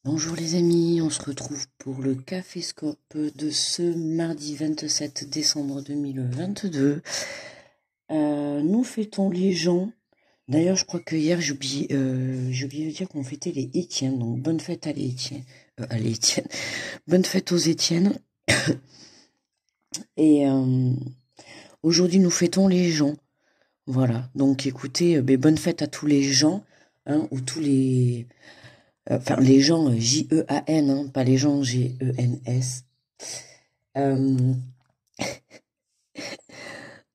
Bonjour les amis, on se retrouve pour le Caféscope de ce mardi 27 décembre 2022. Nous fêtons les gens. D'ailleurs, je crois que hier j'ai oublié de dire qu'on fêtait les Étienne. Donc bonne fête à les Étienne, bonne fête aux Étienne. Et aujourd'hui nous fêtons les gens. Voilà. Donc écoutez, bonne fête à tous les gens, hein, ou tous les enfin, les gens, J-E-A-N, hein, pas les gens G-E-N-S.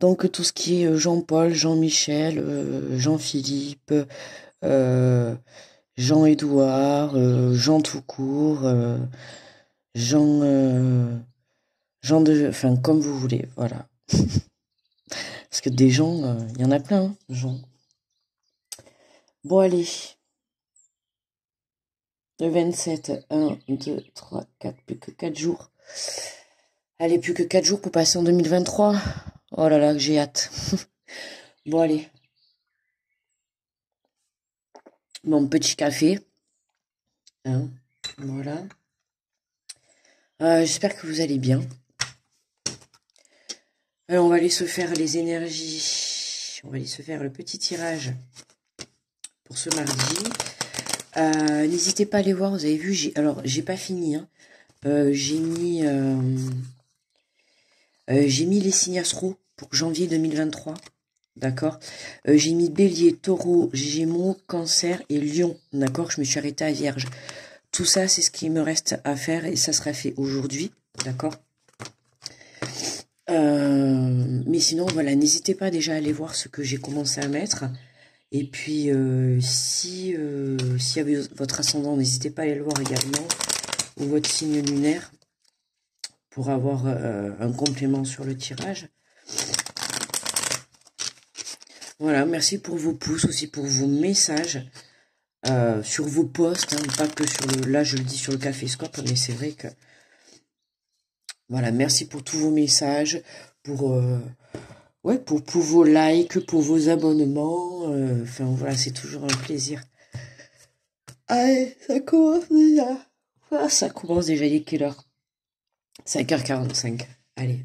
Donc, tout ce qui est Jean-Paul, Jean-Michel, Jean-Philippe, Jean-Édouard, Jean tout court, Jean, Jean de... Enfin, comme vous voulez, voilà. Parce que des gens, il y en a plein, hein, Jean. Bon, allez. Le 27, 1, 2, 3, 4, plus que 4 jours. Allez, plus que 4 jours pour passer en 2023. Oh là là, que j'ai hâte. Bon, allez. Mon petit café. Hein, voilà. J'espère que vous allez bien. Alors, on va aller se faire les énergies. On va aller se faire le petit tirage pour ce mardi. N'hésitez pas à aller voir, vous avez vu, j'ai pas fini. Hein. J'ai mis les signes astro pour janvier 2023. D'accord. J'ai mis Bélier, Taureau, Gémeaux, Cancer et Lion. D'accord. Je me suis arrêtée à Vierge. Tout ça, c'est ce qui me reste à faire et ça sera fait aujourd'hui. D'accord. Mais sinon, voilà, n'hésitez pas déjà à aller voir ce que j'ai commencé à mettre. Et puis, si y a votre ascendant, n'hésitez pas à aller le voir également. Ou votre signe lunaire pour avoir un complément sur le tirage. Voilà, merci pour vos pouces, aussi pour vos messages sur vos posts, hein, pas que sur le... Là, je le dis sur le Caféscope, mais c'est vrai que... Voilà, merci pour tous vos messages, pour vos likes, pour vos abonnements. Enfin, voilà, c'est toujours un plaisir. Allez, ça commence déjà. Ah, ça commence déjà, il est quelle heure? 5h45. Allez,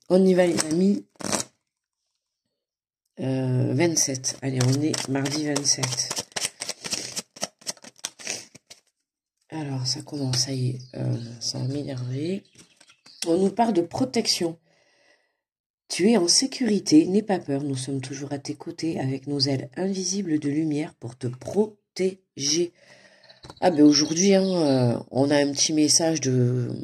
on y va les amis. 27. Allez, on est mardi 27. Alors, ça commence, ça y est, ça va m'énerver. On nous parle de protection. Tu es en sécurité, n'aie pas peur, nous sommes toujours à tes côtés avec nos ailes invisibles de lumière pour te protéger. Ah ben aujourd'hui, hein, on a un petit message de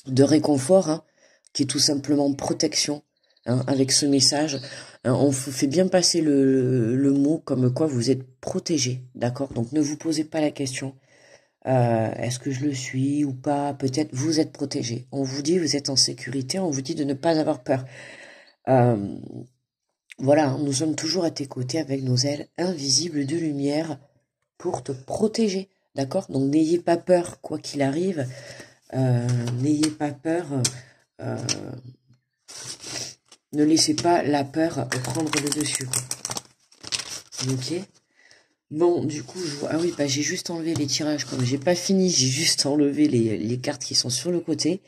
réconfort, hein, qui est tout simplement protection. Hein, avec ce message, hein, on fait bien passer le mot comme quoi vous êtes protégé, d'accord? Donc ne vous posez pas la question. Est-ce que je le suis ou pas? Peut-être vous êtes protégé. On vous dit vous êtes en sécurité, on vous dit de ne pas avoir peur. Voilà, nous sommes toujours à tes côtés avec nos ailes invisibles de lumière pour te protéger, d'accord? Donc n'ayez pas peur, quoi qu'il arrive. N'ayez pas peur. Ne laissez pas la peur prendre le dessus, quoi. Ok? Bon, du coup, je vois... Ah oui, bah j'ai juste enlevé les tirages. Comme j'ai pas fini, j'ai juste enlevé les cartes qui sont sur le côté.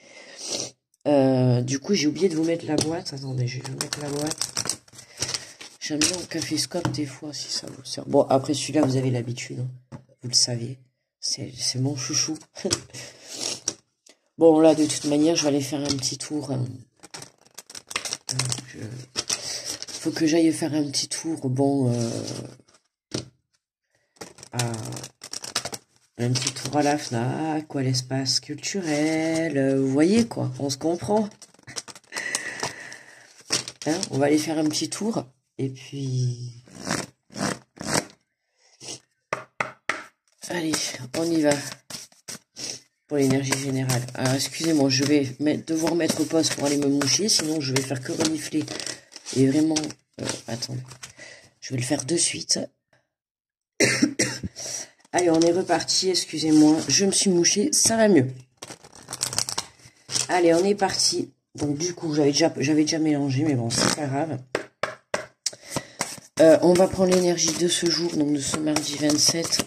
Du coup, j'ai oublié de vous mettre la boîte. Attendez, je vais vous mettre la boîte. J'aime bien le Caféscope des fois, si ça vous sert. Bon, après celui-là, vous avez l'habitude. Hein. Vous le savez. C'est mon chouchou. Bon, là, de toute manière, je vais aller faire un petit tour. Faut que j'aille faire un petit tour. Bon... un petit tour à la FNAC, à l'espace culturel, vous voyez quoi, on se comprend. Hein, on va aller faire un petit tour, et puis... Allez, on y va, pour l'énergie générale. Alors, excusez-moi, je vais devoir mettre pause pour aller me moucher, sinon je vais faire que renifler. Et vraiment... attends, je vais le faire de suite. Allez, on est reparti, excusez-moi, je me suis mouchée, ça va mieux. Allez, on est parti. Donc du coup, j'avais déjà mélangé, mais bon, c'est pas grave. On va prendre l'énergie de ce jour, donc de ce mardi 27.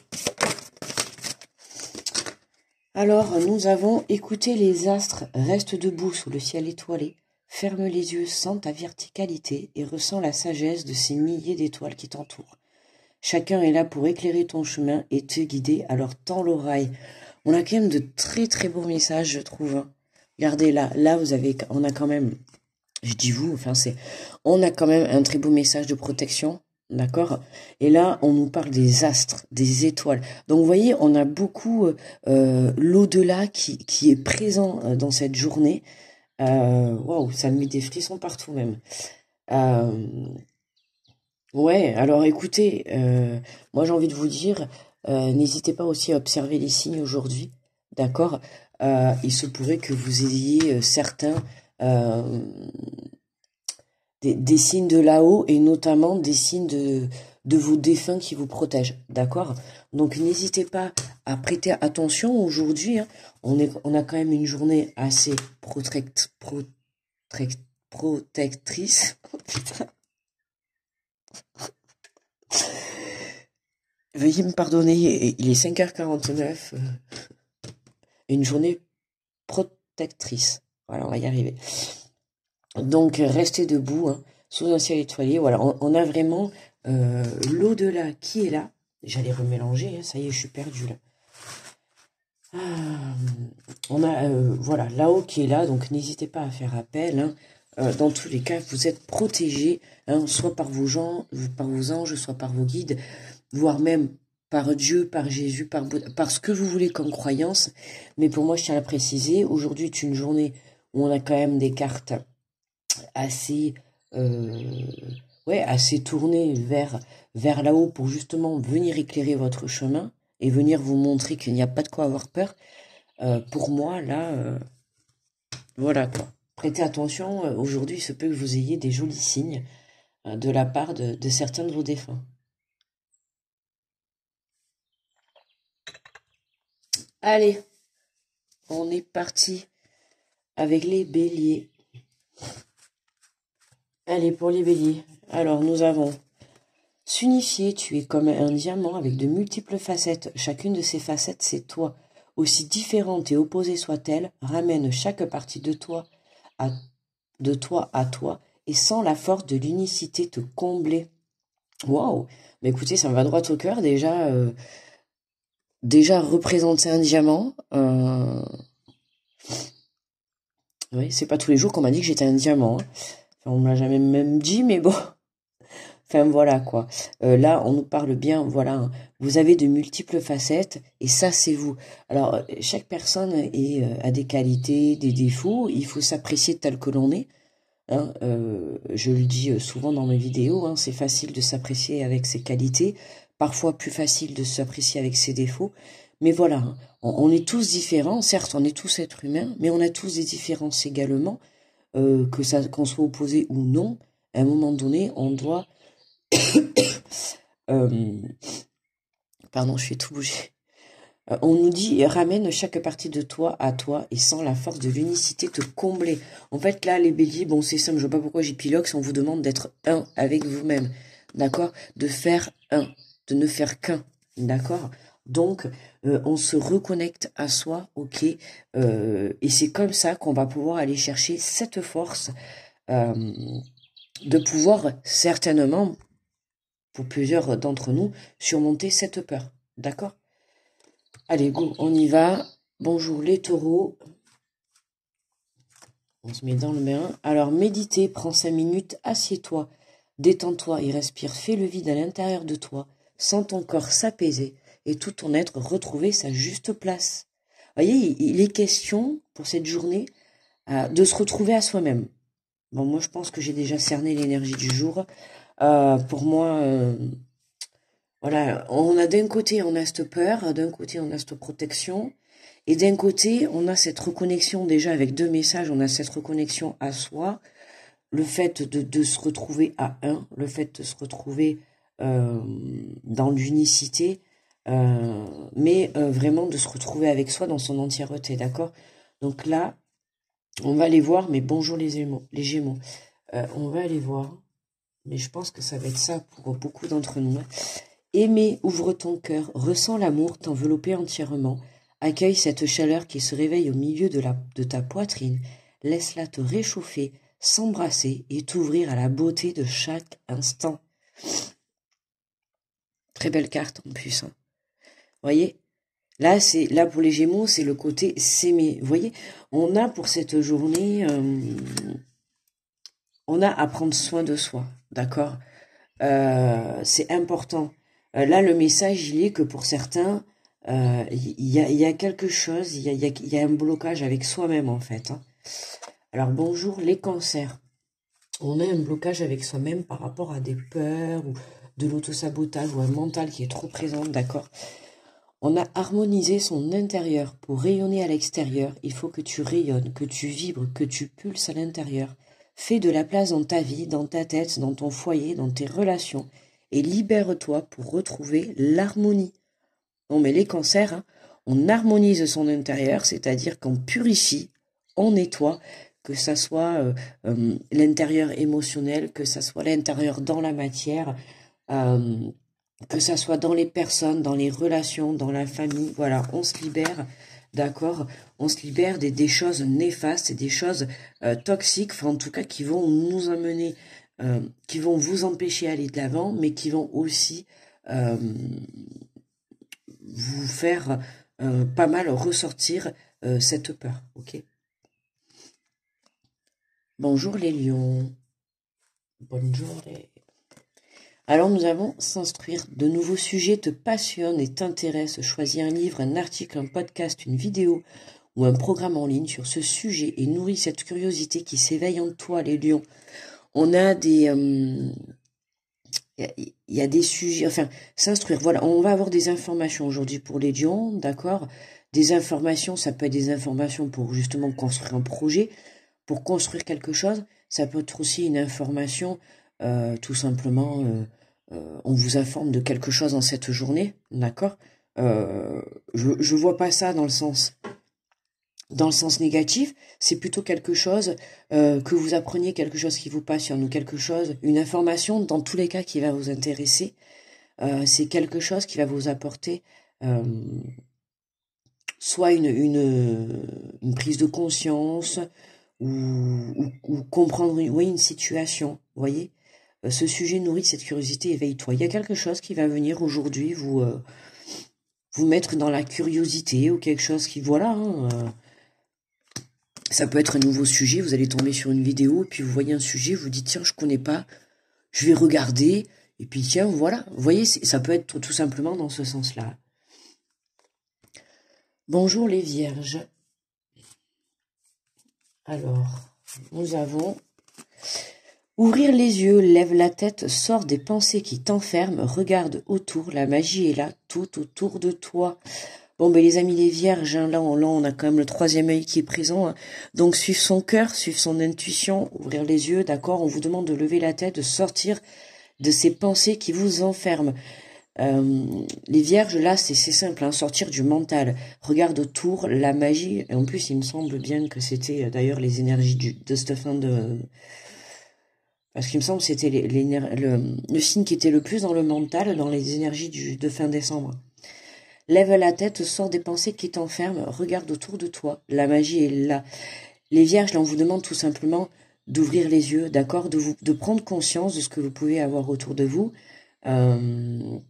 Alors, nous avons écouté les astres, reste debout sous le ciel étoilé, ferme les yeux, sens ta verticalité et ressens la sagesse de ces milliers d'étoiles qui t'entourent. Chacun est là pour éclairer ton chemin et te guider, alors tends l'oreille. On a quand même de très très beaux messages, je trouve. Hein. Regardez là, on a quand même, je dis vous, enfin on a quand même un très beau message de protection, d'accord? Et là, on nous parle des astres, des étoiles. Donc vous voyez, on a beaucoup l'au-delà qui est présent dans cette journée. Waouh, ça me met des frissons partout même. Euh, Ouais, alors écoutez, moi j'ai envie de vous dire, n'hésitez pas aussi à observer les signes aujourd'hui, d'accord? Il se pourrait que vous ayez certains euh, des signes de là-haut et notamment des signes de vos défunts qui vous protègent, d'accord? Donc n'hésitez pas à prêter attention aujourd'hui, hein. On a quand même une journée assez protectrice. Oh, putain. Veuillez me pardonner, il est 5h49, une journée protectrice. Voilà, on va y arriver. Donc, restez debout, hein, sous un ciel étoilé. Voilà, on a vraiment l'au-delà qui est là. J'allais remélanger, hein, ça y est, je suis perdue là. Ah, on a, voilà, là-haut qui est là, donc n'hésitez pas à faire appel. Hein. Dans tous les cas, vous êtes protégés, hein, soit par vos anges, soit par vos guides, voire même par Dieu, par Jésus, par ce que vous voulez comme croyance. Mais pour moi, je tiens à préciser, aujourd'hui est une journée où on a quand même des cartes assez, euh, ouais, assez tournées vers là-haut pour justement venir éclairer votre chemin et venir vous montrer qu'il n'y a pas de quoi avoir peur. Pour moi, là, voilà quoi. Prêtez attention, aujourd'hui, il se peut que vous ayez des jolis signes de la part de certains de vos défunts. Allez, on est parti avec les béliers. Allez, pour les béliers. Alors, nous avons s'unifier, tu es comme un diamant avec de multiples facettes. Chacune de ces facettes, c'est toi. Aussi différente et opposée soit-elle, ramène chaque partie de toi à toi, et sans la force de l'unicité te combler. Waouh! Mais écoutez, ça me va droit au cœur. Déjà représenter un diamant. Oui, c'est pas tous les jours qu'on m'a dit que j'étais un diamant. Hein. Enfin, on me l'a jamais même dit, mais bon. Enfin voilà quoi. Là, on nous parle bien, voilà, hein. Vous avez de multiples facettes et ça, c'est vous. Alors, chaque personne a des qualités, des défauts. Il faut s'apprécier tel que l'on est. Hein. Je le dis souvent dans mes vidéos, hein, c'est facile de s'apprécier avec ses qualités, parfois plus facile de s'apprécier avec ses défauts. Mais voilà, hein, on est tous différents. Certes, on est tous êtres humains, mais on a tous des différences également. Qu'on soit opposé ou non, à un moment donné, on doit Euh, pardon, je suis tout bougé. On nous dit, ramène chaque partie de toi à toi et sans la force de l'unicité te combler. En fait, là, les béliers, bon, c'est simple, je vois pas pourquoi j'épilogue si on vous demande d'être un avec vous-même. D'accord? De faire un, de ne faire qu'un. D'accord? Donc, on se reconnecte à soi, ok? Et c'est comme ça qu'on va pouvoir aller chercher cette force de pouvoir certainement pour plusieurs d'entre nous, surmonter cette peur. D'accord? Allez, go, on y va. Bonjour les taureaux. On se met dans le bain. Alors, méditez, prends 5 minutes, assieds-toi, détends-toi et respire. Fais le vide à l'intérieur de toi. Sens ton corps s'apaiser et tout ton être retrouver sa juste place. Voyez, il est question, pour cette journée, de se retrouver à soi-même. Bon, moi, je pense que j'ai déjà cerné l'énergie du jour. Pour moi... Voilà, on a d'un côté, on a cette peur, d'un côté, on a cette protection, et d'un côté, on a cette reconnexion déjà avec 2 messages, on a cette reconnexion à soi, le fait de se retrouver à un, le fait de se retrouver dans l'unicité, mais vraiment de se retrouver avec soi dans son entièreté, d'accord? Donc là, on va aller voir, mais bonjour les Gémeaux, on va aller voir, mais je pense que ça va être ça pour beaucoup d'entre nous, hein. Aimer, ouvre ton cœur, ressens l'amour t'envelopper entièrement, Accueille cette chaleur qui se réveille au milieu de ta poitrine. Laisse-la te réchauffer, s'embrasser et t'ouvrir à la beauté de chaque instant. Très belle carte en plus. Hein. Voyez, là pour les Gémeaux, c'est le côté s'aimer. Vous voyez, on a pour cette journée, on a à prendre soin de soi, d'accord. C'est important. Là, le message, il est que pour certains, il y a quelque chose, il y a un blocage avec soi-même en fait. Hein. Alors bonjour les cancers. On a un blocage avec soi-même par rapport à des peurs ou de l'autosabotage ou un mental qui est trop présent, d'accord. On a harmonisé son intérieur pour rayonner à l'extérieur. Il faut que tu rayonnes, que tu vibres, que tu pulses à l'intérieur. Fais de la place dans ta vie, dans ta tête, dans ton foyer, dans tes relations et libère-toi pour retrouver l'harmonie. Non mais les cancers, hein, on harmonise son intérieur, c'est-à-dire qu'on purifie, on nettoie, que ça soit l'intérieur émotionnel, que ça soit l'intérieur dans la matière, que ça soit dans les personnes, dans les relations, dans la famille, voilà, on se libère, d'accord, on se libère des choses néfastes, des choses toxiques, enfin en tout cas qui vont nous amener, qui vont vous empêcher d'aller de l'avant, mais qui vont aussi vous faire pas mal ressortir cette peur, ok. Bonjour les lions, bonjour les... Alors nous allons s'instruire, de nouveaux sujets te passionnent et t'intéressent, choisis un livre, un article, un podcast, une vidéo ou un programme en ligne sur ce sujet et nourris cette curiosité qui s'éveille en toi les lions. On a des... Il y a des sujets, enfin, s'instruire, voilà, on va avoir des informations aujourd'hui pour les lions, d'accord. Des informations, ça peut être des informations pour justement construire un projet, pour construire quelque chose, ça peut être aussi une information, tout simplement, on vous informe de quelque chose dans cette journée, d'accord. Je vois pas ça dans le sens négatif, c'est plutôt quelque chose que vous appreniez, quelque chose qui vous passionne ou quelque chose, une information dans tous les cas qui va vous intéresser. C'est quelque chose qui va vous apporter soit une prise de conscience ou comprendre une situation, vous voyez. Ce sujet nourrit cette curiosité, éveille-toi. Il y a quelque chose qui va venir aujourd'hui vous mettre dans la curiosité ou quelque chose qui, voilà, hein, ça peut être un nouveau sujet, vous allez tomber sur une vidéo, puis vous voyez un sujet, vous dites tiens, je connais pas, je vais regarder, et puis tiens, voilà. Vous voyez, ça peut être tout simplement dans ce sens-là. Bonjour les vierges. Alors, nous avons... Ouvrir les yeux, lève la tête, sors des pensées qui t'enferment, regarde autour, la magie est là, tout autour de toi. Bon, ben les amis les vierges, hein, là on a quand même le troisième œil qui est présent. Hein. Donc suivre son cœur, suivre son intuition, ouvrir les yeux, d'accord. On vous demande de lever la tête, de sortir de ces pensées qui vous enferment. Les vierges, là, c'est simple, hein, sortir du mental. Regarde autour, la magie. Et en plus, il me semble bien que c'était d'ailleurs les énergies de cette fin de... Parce qu'il me semble que c'était le signe qui était le plus dans le mental, dans les énergies de fin décembre. Lève la tête, sors des pensées qui t'enferment, regarde autour de toi. La magie est là. Les vierges, là, on vous demande tout simplement d'ouvrir les yeux, d'accord, de prendre conscience de ce que vous pouvez avoir autour de vous. On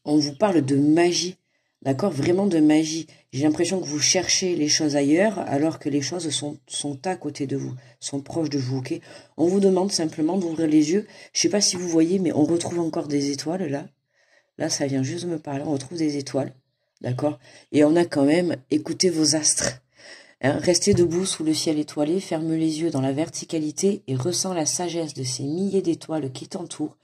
vous parle de magie, d'accord, vraiment de magie. J'ai l'impression que vous cherchez les choses ailleurs, alors que les choses sont à côté de vous, sont proches de vous, ok. On vous demande simplement d'ouvrir les yeux. Je sais pas si vous voyez, mais on retrouve encore des étoiles, là. Là, ça vient juste de me parler, on retrouve des étoiles, d'accord. Et on a quand même écouté vos astres. Hein, restez debout sous le ciel étoilé, ferme les yeux dans la verticalité et ressens la sagesse de ces milliers d'étoiles qui t'entourent.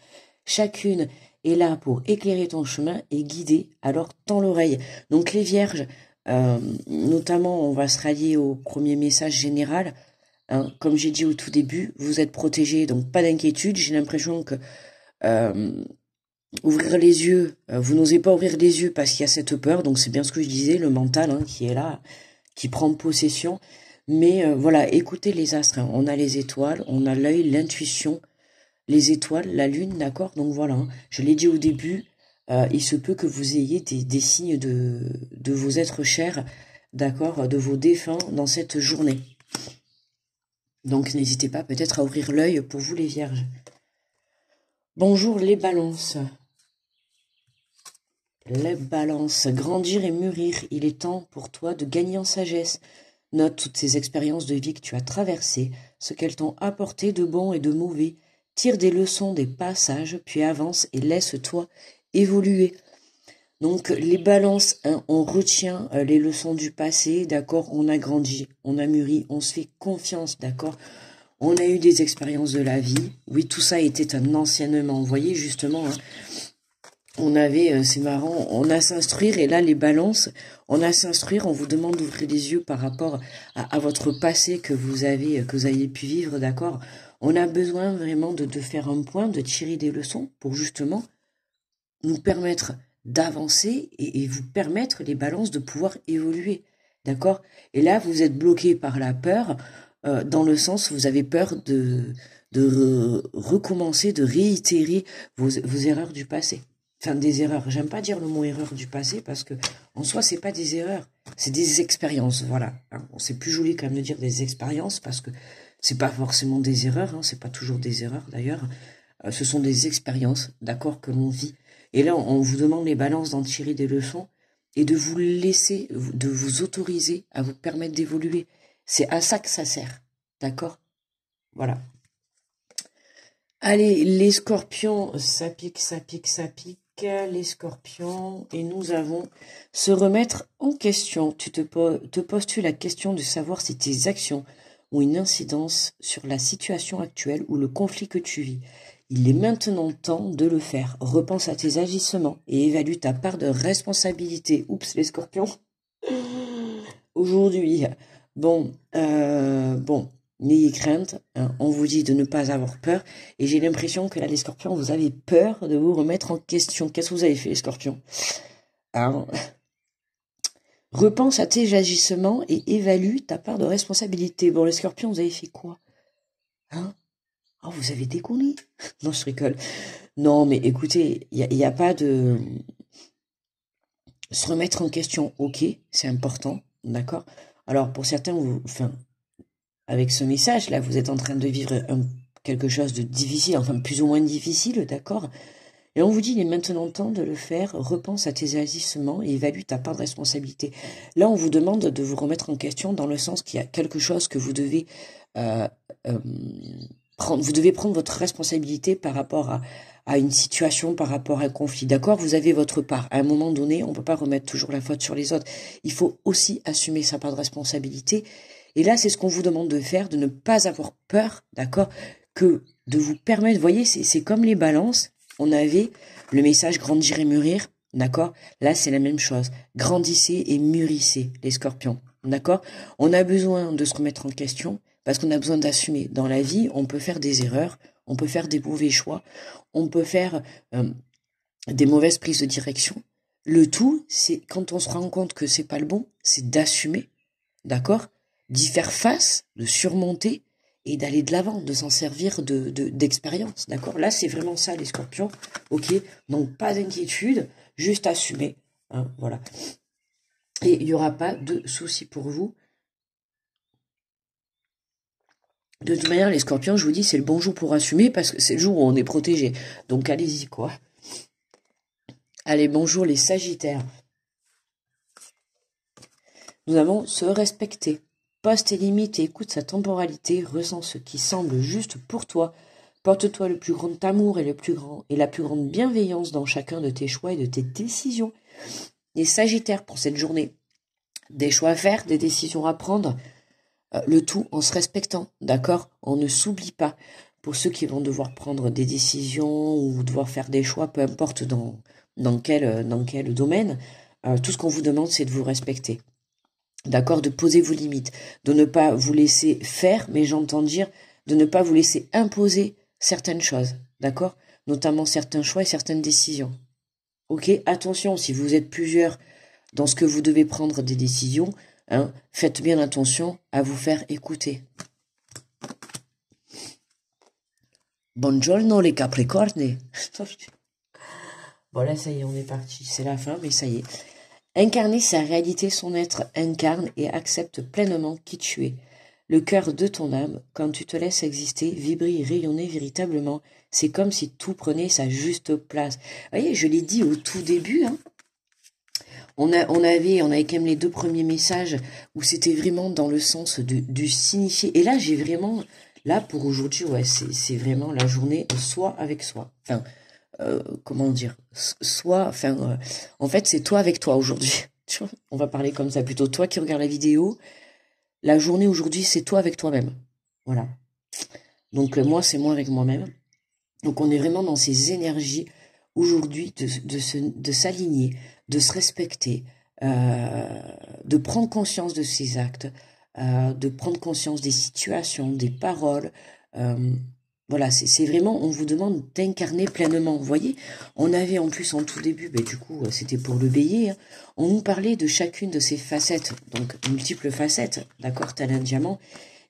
Chacune est là pour éclairer ton chemin et guider, alors tends l'oreille. Donc les vierges, notamment, on va se rallier au premier message général. Hein, comme j'ai dit au tout début, vous êtes protégés, donc pas d'inquiétude. J'ai l'impression que ouvrir les yeux, vous n'osez pas ouvrir les yeux parce qu'il y a cette peur, donc c'est bien ce que je disais, le mental hein, qui est là, qui prend possession. Mais voilà, écoutez les astres, hein. On a les étoiles, on a l'œil, l'intuition, les étoiles, la lune, d'accord. Donc voilà, hein. Je l'ai dit au début, il se peut que vous ayez des signes de vos êtres chers, d'accord, de vos défunts dans cette journée. Donc n'hésitez pas peut-être à ouvrir l'œil pour vous les vierges. Bonjour les balances. Les balances, grandir et mûrir, il est temps pour toi de gagner en sagesse. Note toutes ces expériences de vie que tu as traversées, ce qu'elles t'ont apporté de bon et de mauvais. Tire des leçons des passages, puis avance et laisse-toi évoluer. Donc les balances, hein, on retient les leçons du passé, d'accord, on a grandi, on a mûri, on se fait confiance, d'accord. On a eu des expériences de la vie. Oui, tout ça était un anciennement. Vous voyez, justement, hein, on avait, c'est marrant, on a à s'instruire, et là, les balances, on a à s'instruire, on vous demande d'ouvrir les yeux par rapport à votre passé que vous avez pu vivre, d'accord. On a besoin vraiment de faire un point, de tirer des leçons pour justement nous permettre d'avancer et vous permettre, les balances, de pouvoir évoluer, d'accord. Et là, vous êtes bloqué par la peur, dans le sens où vous avez peur de recommencer, de réitérer vos erreurs du passé. Enfin, des erreurs. J'aime pas dire le mot erreur du passé parce que, en soi, c'est pas des erreurs. C'est des expériences, voilà. C'est plus joli quand même de dire des expériences parce que c'est pas forcément des erreurs, hein, c'est pas toujours des erreurs d'ailleurs. Ce sont des expériences, d'accord, que l'on vit. Et là, on vous demande les balances d'en tirer des leçons et de vous laisser, de vous autoriser à vous permettre d'évoluer. C'est à ça que ça sert, d'accord? Voilà. Allez, les scorpions, ça pique, ça pique, ça pique. Les scorpions, et nous avons se remettre en question. Tu te poses-tu la question de savoir si tes actions ont une incidence sur la situation actuelle ou le conflit que tu vis. Il est maintenant temps de le faire. Repense à tes agissements et évalue ta part de responsabilité. Oups, les scorpions. Aujourd'hui, bon, n'ayez crainte, hein, on vous dit de ne pas avoir peur, et j'ai l'impression que là, les scorpions, vous avez peur de vous remettre en question. Qu'est-ce que vous avez fait, les scorpions? Alors, repense à tes agissements et évalue ta part de responsabilité. Bon, les scorpions, vous avez fait quoi? Hein? Oh, vous avez déconné? Non, je rigole. Non, mais écoutez, il y a pas de... Se remettre en question, ok, c'est important, d'accord? Alors, pour certains, avec ce message-là, vous êtes en train de vivre quelque chose de difficile, enfin plus ou moins difficile, d'accord? Et on vous dit, il est maintenant temps de le faire, repense à tes agissements et évalue ta part de responsabilité. Là, on vous demande de vous remettre en question dans le sens qu'il y a quelque chose que vous devez prendre. Vous devez prendre votre responsabilité par rapport à une situation, par rapport à un conflit, d'accord? Vous avez votre part. À un moment donné, on ne peut pas remettre toujours la faute sur les autres. Il faut aussi assumer sa part de responsabilité. Et là, c'est ce qu'on vous demande de faire, de ne pas avoir peur, d'accord, que de vous permettre, vous voyez, c'est comme les balances, on avait le message grandir et mûrir, d'accord. Là, c'est la même chose. Grandissez et mûrissez, les scorpions, d'accord. On a besoin de se remettre en question, parce qu'on a besoin d'assumer. Dans la vie, on peut faire des erreurs, on peut faire des mauvais choix, on peut faire des mauvaises prises de direction. Le tout, c'est quand on se rend compte que c'est pas le bon, c'est d'assumer, d'accord, d'y faire face, de surmonter et d'aller de l'avant, de s'en servir d'expérience, d'accord. Là, c'est vraiment ça, les scorpions, ok. Donc, pas d'inquiétude, juste assumer, hein, voilà. Et il n'y aura pas de souci pour vous. De toute manière, les scorpions, je vous dis, c'est le bon jour pour assumer parce que c'est le jour où on est protégé. Donc, allez-y, quoi. Allez, bonjour les sagittaires. Nous avons se respecter. Pose tes limites et écoute sa temporalité. Ressens ce qui semble juste pour toi. Porte-toi le plus grand amour et la plus grande bienveillance dans chacun de tes choix et de tes décisions. Les sagittaires, pour cette journée, des choix à faire, des décisions à prendre. Le tout en se respectant, d'accord? On ne s'oublie pas. Pour ceux qui vont devoir prendre des décisions ou devoir faire des choix, peu importe dans quel domaine, tout ce qu'on vous demande, c'est de vous respecter. D'accord? De poser vos limites, de ne pas vous laisser faire, mais j'entends dire de ne pas vous laisser imposer certaines choses, d'accord? Notamment certains choix et certaines décisions. Ok? Attention, si vous êtes plusieurs dans ce que vous devez prendre des décisions, hein, faites bien attention à vous faire écouter. Buongiorno les Capricorni. Bon, là, ça y est, on est parti. C'est la fin, mais ça y est. Incarner sa réalité, son être incarne et accepte pleinement qui tu es. Le cœur de ton âme, quand tu te laisses exister, vibrer et rayonner véritablement, c'est comme si tout prenait sa juste place. Vous voyez, je l'ai dit au tout début, hein. On avait quand même les 2 premiers messages où c'était vraiment dans le sens du signifié. Et là, j'ai vraiment, là, pour aujourd'hui, ouais, c'est vraiment la journée soi avec soi. Enfin, comment dire, en fait, c'est toi avec toi aujourd'hui. Tu vois, on va parler comme ça, plutôt toi qui regarde la vidéo. La journée aujourd'hui, c'est toi avec toi-même. Voilà. Donc, moi, c'est moi avec moi-même. Donc, on est vraiment dans ces énergies aujourd'hui de s'aligner, de se respecter, de prendre conscience de ses actes, de prendre conscience des situations, des paroles. Voilà, c'est vraiment, on vous demande d'incarner pleinement. Vous voyez, on avait en plus en tout début, du coup, c'était pour le bélier, hein, on nous parlait de chacune de ces facettes, donc multiples facettes, d'accord, tel un diamant.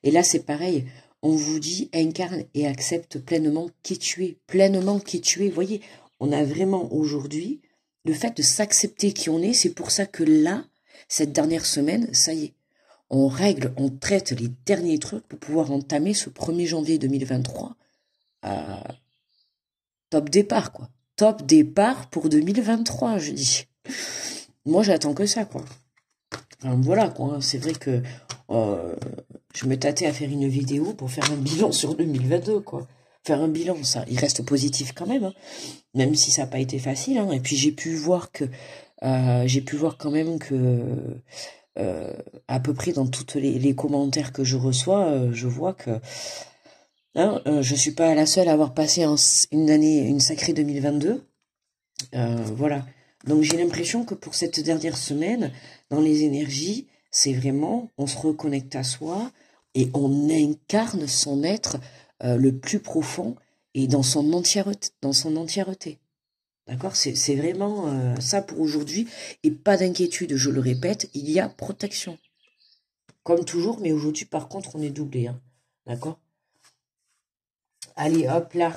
Et là, c'est pareil, on vous dit incarne et accepte pleinement qui tu es, pleinement qui tu es. Vous voyez, on a vraiment aujourd'hui le fait de s'accepter qui on est. C'est pour ça que là, cette dernière semaine, ça y est, on règle, on traite les derniers trucs pour pouvoir entamer ce 1er janvier 2023 top départ, quoi. Top départ pour 2023, je dis. Moi, j'attends que ça, quoi. Enfin, voilà, quoi. C'est vrai que je me tâtais à faire une vidéo pour faire un bilan sur 2022, quoi. Faire un bilan, ça, il reste positif quand même, hein, même si ça n'a pas été facile. Hein. Et puis j'ai pu voir quand même que à peu près dans tous les commentaires que je reçois, je vois que hein, je suis pas la seule à avoir passé une sacrée 2022. Voilà. Donc j'ai l'impression que pour cette dernière semaine, dans les énergies, c'est vraiment, on se reconnecte à soi et on incarne son être le plus profond et dans son entièreté. D'accord? C'est vraiment ça pour aujourd'hui. Et pas d'inquiétude, je le répète, il y a protection. Comme toujours, mais aujourd'hui, par contre, on est doublé. Hein. D'accord? Allez, hop là.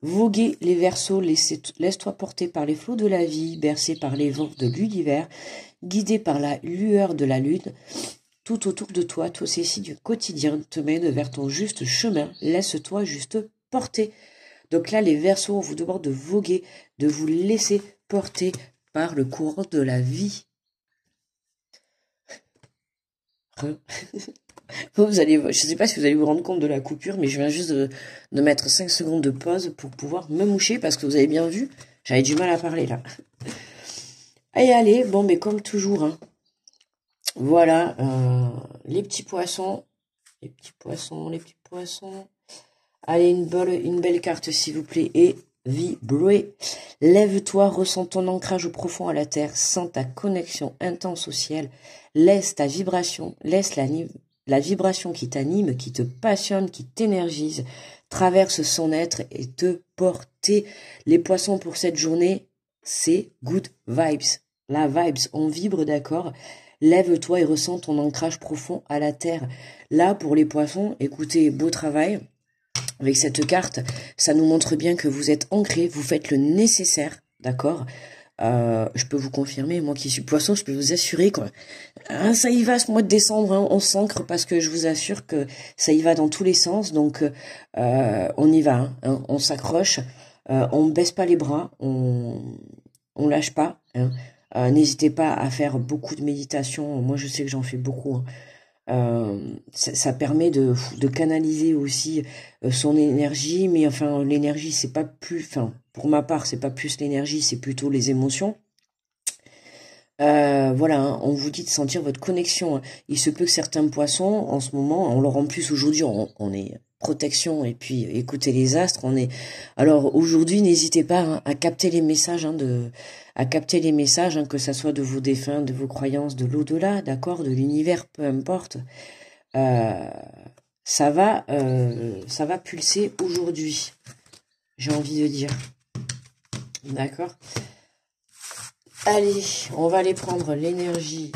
Voguez les Verseaux, laisse-toi porter par les flots de la vie, bercé par les vents de l'univers, guidé par la lueur de la lune. Tout autour de toi, tous ces signes du quotidien te mènent vers ton juste chemin. Laisse-toi juste porter. Donc là, les Verseaux, on vous demande de voguer, de vous laisser porter par le courant de la vie. Vous allez, je ne sais pas si vous allez vous rendre compte de la coupure, mais je viens juste de mettre 5 secondes de pause pour pouvoir me moucher, parce que vous avez bien vu, j'avais du mal à parler là. Allez, bon, mais comme toujours, hein, voilà, les petits poissons, les petits poissons. Allez, une belle carte s'il vous plaît, et vibrez. Lève-toi, ressens ton ancrage profond à la terre, sens ta connexion intense au ciel, laisse ta vibration, laisse la vibration qui t'anime, qui te passionne, qui t'énergise, traverse son être et te porter. Les poissons pour cette journée, c'est good vibes. La vibes, on vibre, d'accord. Lève-toi et ressens ton ancrage profond à la terre. Là, pour les poissons, écoutez, beau travail. Avec cette carte, ça nous montre bien que vous êtes ancré, vous faites le nécessaire, d'accord. Je peux vous confirmer, moi qui suis poisson, je peux vous assurer que ça y va ce mois de décembre, hein, on s'ancre parce que je vous assure que ça y va dans tous les sens, donc on y va, hein, on s'accroche, on baisse pas les bras, on lâche pas, hein. N'hésitez pas à faire beaucoup de méditation, moi je sais que j'en fais beaucoup, hein. Ça permet de canaliser aussi son énergie, mais enfin l'énergie c'est pas plus, enfin pour ma part c'est pas plus l'énergie, c'est plutôt les émotions. Voilà, hein, on vous dit de sentir votre connexion. Hein. Il se peut que certains poissons, en ce moment, on leur en plus aujourd'hui, on est protection et puis écoutez les astres. Alors aujourd'hui, n'hésitez pas hein, à capter les messages, hein, que ça soit de vos défunts, de vos croyances, de l'au-delà, d'accord, de l'univers, peu importe. Ça va pulser aujourd'hui. J'ai envie de dire, d'accord. Allez, on va aller prendre l'énergie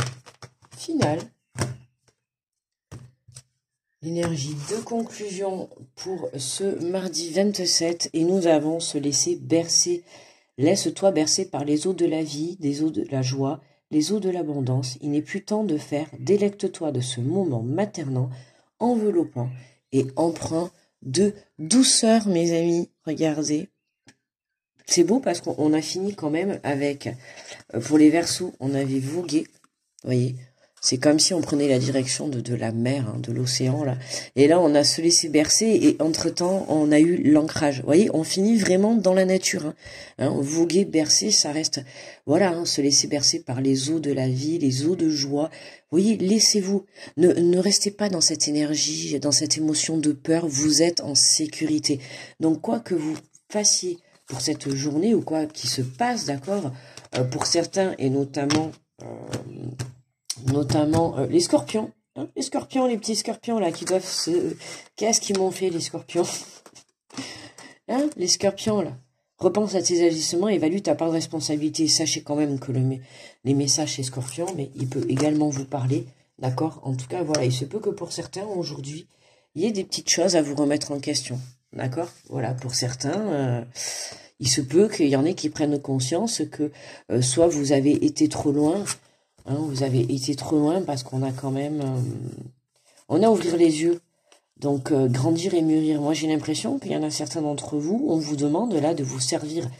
finale. L'énergie de conclusion pour ce mardi 27. Et nous allons se laisser bercer. Laisse-toi bercer par les eaux de la vie, des eaux de la joie, les eaux de l'abondance. Il n'est plus temps de faire. Délecte-toi de ce moment maternant, enveloppant et empreint de douceur, mes amis. Regardez. C'est beau parce qu'on a fini quand même avec, pour les Verseaux, on avait vogué, vous voyez, c'est comme si on prenait la direction de la mer, hein, de l'océan, là. Et là, on a se laissé bercer et entre-temps, on a eu l'ancrage. Vous voyez, on finit vraiment dans la nature. Voguer, bercer, ça reste, voilà, se laisser bercer par les eaux de la vie, les eaux de joie. Vous voyez, laissez-vous. Ne restez pas dans cette énergie, dans cette émotion de peur. Vous êtes en sécurité. Donc, quoi que vous fassiez pour cette journée ou quoi qui se passe, d'accord, pour certains et notamment les scorpions, hein, les scorpions, les petits scorpions là qui doivent se... Qu'est-ce qu'ils m'ont fait les scorpions? Hein, les scorpions là. Repense à tes agissements, évalue ta part de responsabilité. Sachez quand même que les messages chez scorpions, mais il peut également vous parler, d'accord? En tout cas, voilà, il se peut que pour certains aujourd'hui, il y ait des petites choses à vous remettre en question. D'accord? Voilà, pour certains, il se peut qu'il y en ait qui prennent conscience que soit vous avez été trop loin, hein, vous avez été trop loin parce qu'on a quand même... on a à ouvrir les yeux. Donc, grandir et mûrir. Moi, j'ai l'impression qu'il y en a certains d'entre vous, on vous demande là de vous servir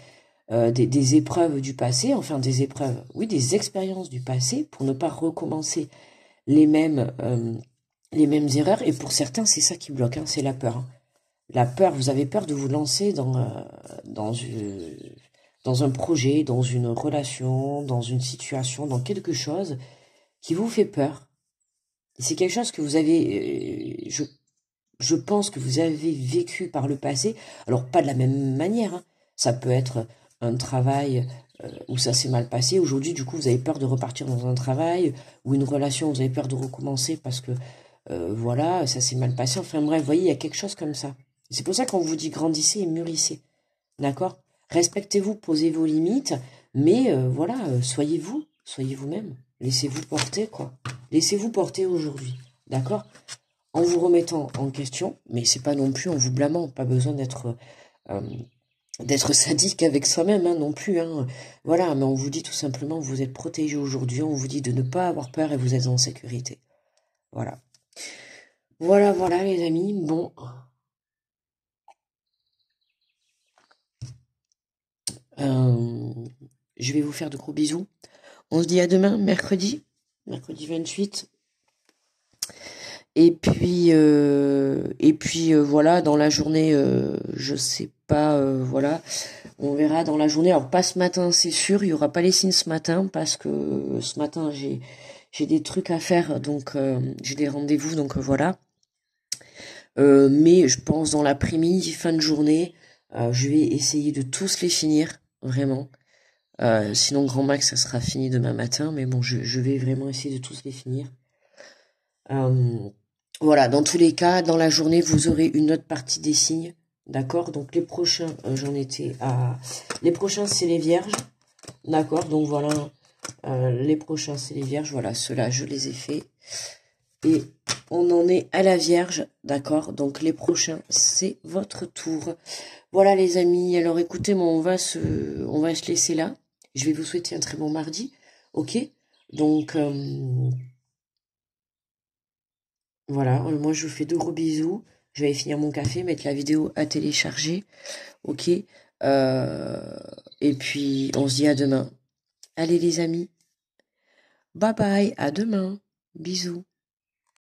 des épreuves du passé, enfin des épreuves, oui, des expériences du passé pour ne pas recommencer les mêmes erreurs. Et pour certains, c'est ça qui bloque, hein, c'est la peur. Hein. La peur, vous avez peur de vous lancer dans un projet, dans une relation, dans une situation, dans quelque chose qui vous fait peur. C'est quelque chose que vous avez, je pense que vous avez vécu par le passé. Alors, pas de la même manière. Hein. Ça peut être un travail où ça s'est mal passé. Aujourd'hui, du coup, vous avez peur de repartir dans un travail ou une relation où vous avez peur de recommencer parce que, voilà, ça s'est mal passé. Enfin bref, vous voyez, il y a quelque chose comme ça. C'est pour ça qu'on vous dit grandissez et mûrissez. D'accord? Respectez-vous, posez vos limites, mais voilà, soyez vous, soyez vous-même. Laissez-vous porter, quoi. Laissez-vous porter aujourd'hui. D'accord? En vous remettant en question, mais c'est pas non plus en vous blâmant, pas besoin d'être sadique avec soi-même, hein, non plus. Hein. Voilà, mais on vous dit tout simplement, vous êtes protégé aujourd'hui, on vous dit de ne pas avoir peur et vous êtes en sécurité. Voilà. Voilà, les amis. Bon. Je vais vous faire de gros bisous. On se dit à demain, mercredi 28. Et puis voilà, dans la journée, je sais pas, voilà, on verra dans la journée. Alors pas ce matin, c'est sûr, il y aura pas les signes ce matin parce que ce matin j'ai des trucs à faire, donc j'ai des rendez-vous, donc voilà. Mais je pense dans l'après-midi, fin de journée, je vais essayer de tous les finir, vraiment. Sinon, grand max, ça sera fini demain matin, mais bon, je vais vraiment essayer de tous les finir. Voilà, dans tous les cas, dans la journée, vous aurez une autre partie des signes, d'accord? Donc les prochains, les prochains, c'est les vierges, d'accord? Donc voilà, les prochains, c'est les vierges, voilà, ceux-là, je les ai faits. Et on en est à la vierge, d'accord? Donc les prochains, c'est votre tour. Voilà les amis, alors écoutez, moi, on va se laisser là. Je vais vous souhaiter un très bon mardi, ok? Donc... voilà, moi je vous fais de gros bisous. Je vais finir mon café, mettre la vidéo à télécharger. Ok. Et puis on se dit à demain. Allez les amis. Bye bye, à demain. Bisous.